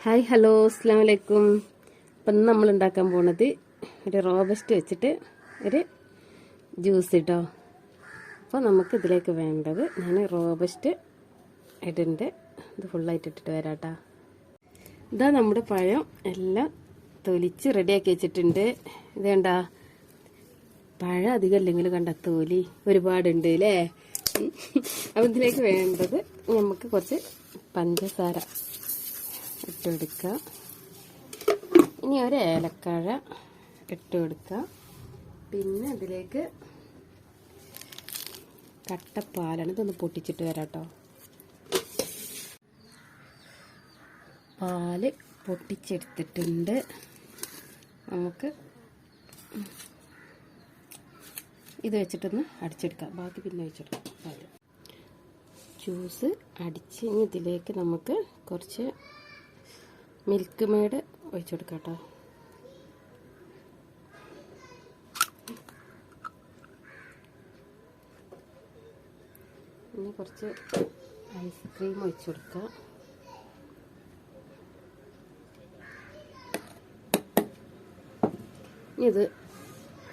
Hi hello അസ്സലാമു അലൈക്കും. അപ്പം നമ്മൾ ഉണ്ടാക്കാൻ പോണത് ഒരു റോബസ്റ്റ് വെച്ചിട്ട് ഒരു ജ്യൂസ് കേട്ടോ. അപ്പോൾ നമുക്ക് ഇതിലേക്ക് വേണ്ടത് ഞാൻ റോബസ്റ്റ് ഇടുന്നുണ്ട്. ഇത് ഫുള്ളായിട്ട് ഇട്ടിട്ട് വരാം കേട്ടോ. ഇതാ നമ്മുടെ പഴം എല്ലാം തൊലിച്ച് റെഡിയാക്കി വെച്ചിട്ടുണ്ട്. ഇത് കണ്ട പഴം അധികം ഇല്ലെങ്കിൽ കണ്ട തോലി ഒരുപാടുണ്ട് അല്ലേ. അപ്പം ഇതിലേക്ക് വേണ്ടത് നമുക്ക് കുറച്ച് പഞ്ചസാര ഇട്ട് കൊടുക്കുക. ഇനി ഒരു ഏലക്കാഴ ഇട്ട് കൊടുക്കുക. പിന്നെ അതിലേക്ക് കട്ടപ്പാലാണ്. ഇതൊന്ന് പൊട്ടിച്ചിട്ട് വരാം കേട്ടോ. പാല് പൊട്ടിച്ചെടുത്തിട്ടുണ്ട്. നമുക്ക് ഇത് വെച്ചിട്ടൊന്ന് അടിച്ചെടുക്കാം. ബാക്കി പിന്നെ വെച്ചെടുക്കാം. പാല് ജ്യൂസ് അടിച്ച് ഇനി ഇതിലേക്ക് നമുക്ക് കുറച്ച് മിൽക്ക് മെയ്ഡ് ഒഴിച്ചു കൊടുക്കാം കേട്ടോ. പിന്നെ കുറച്ച് ഐസ്ക്രീം ഒഴിച്ചു കൊടുക്കാം. ഇനി ഇത്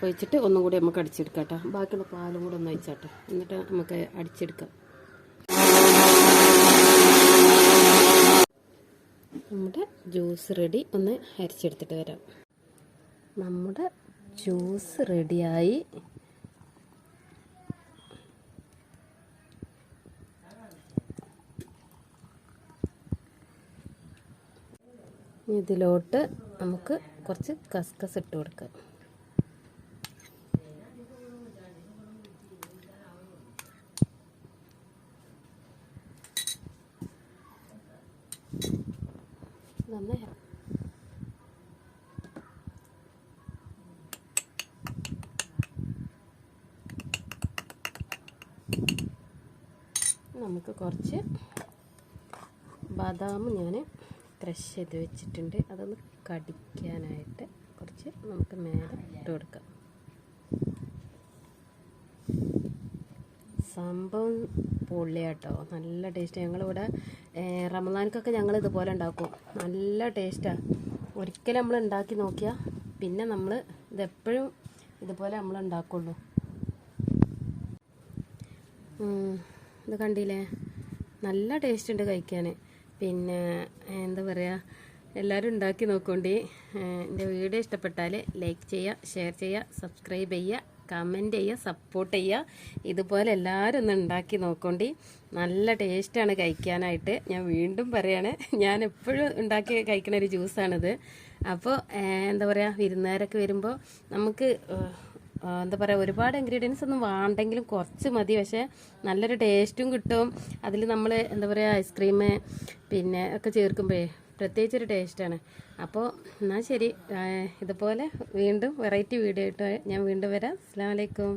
ഒഴിച്ചിട്ട് ഒന്നും കൂടി നമുക്ക് അടിച്ചെടുക്കാം കേട്ടോ. ബാക്കിയുള്ള പാലും കൂടെ ഒന്ന് ഒഴിച്ചാട്ടെ. എന്നിട്ട് നമുക്ക് അടിച്ചെടുക്കാം. നമ്മുടെ ജ്യൂസ് റെഡി. ഒന്ന് അരിച്ചെടുത്തിട്ട് വരാം. നമ്മുടെ ജ്യൂസ് റെഡിയായി. ഇതിലോട്ട് നമുക്ക് കുറച്ച് കസ്കസ് ഇട്ട് കൊടുക്കാം. നമുക്ക് കുറച്ച് ബദാം ഞാൻ ക്രഷ് ചെയ്ത് വെച്ചിട്ടുണ്ട്. അതൊന്ന് കടിക്കാനായിട്ട് കുറച്ച് നമുക്ക് മേലെ ഇട്ട് കൊടുക്കാം. സംഭവം പൊള്ളിയാട്ടോ, നല്ല ടേസ്റ്റ്. ഞങ്ങളിവിടെ റമദാനിക്കൊക്കെ ഞങ്ങൾ ഇതുപോലെ ഉണ്ടാക്കും. നല്ല ടേസ്റ്റാണ്. ഒരിക്കലും നമ്മൾ ഉണ്ടാക്കി നോക്കിയാൽ പിന്നെ നമ്മൾ ഇതെപ്പോഴും ഇതുപോലെ നമ്മൾ ഉണ്ടാക്കുള്ളൂ. ഇത് കണ്ടില്ലേ, നല്ല ടേസ്റ്റ് ഉണ്ട് കഴിക്കാൻ. പിന്നെ എന്താ പറയുക, എല്ലാവരും ഉണ്ടാക്കി നോക്കോണ്ടി. എൻ്റെ വീഡിയോ ഇഷ്ടപ്പെട്ടാൽ ലൈക്ക് ചെയ്യുക, ഷെയർ ചെയ്യുക, സബ്സ്ക്രൈബ് ചെയ്യുക, കമൻറ്റ് ചെയ്യുക, സപ്പോർട്ട് ചെയ്യുക. ഇതുപോലെ എല്ലാവരും ഒന്ന് ഉണ്ടാക്കി നോക്കോണ്ടി. നല്ല ടേസ്റ്റാണ് കഴിക്കാനായിട്ട്. ഞാൻ വീണ്ടും പറയാണ്, ഞാൻ എപ്പോഴും ഉണ്ടാക്കി കഴിക്കുന്ന ഒരു ജ്യൂസാണിത്. അപ്പോൾ എന്താ പറയുക, വിരുന്നുകാരൊക്കെ വരുമ്പോൾ നമുക്ക് എന്താ പറയുക, ഒരുപാട് ഇൻഗ്രീഡിയൻസ് ഒന്നും വേണ്ടെങ്കിലും കുറച്ച് മതി. പക്ഷേ നല്ലൊരു ടേസ്റ്റും കിട്ടും. അതിൽ നമ്മൾ എന്താ പറയുക, ഐസ്ക്രീം പിന്നെ ഒക്കെ ചേർക്കുമ്പോഴേ പ്രത്യേകിച്ചൊരു ടേസ്റ്റാണ്. അപ്പോൾ എന്നാൽ ശരി, ഇതുപോലെ വീണ്ടും വെറൈറ്റി വീഡിയോ ആയിട്ട് ഞാൻ വീണ്ടും വരാം. അസ്സലാമു അലൈക്കും.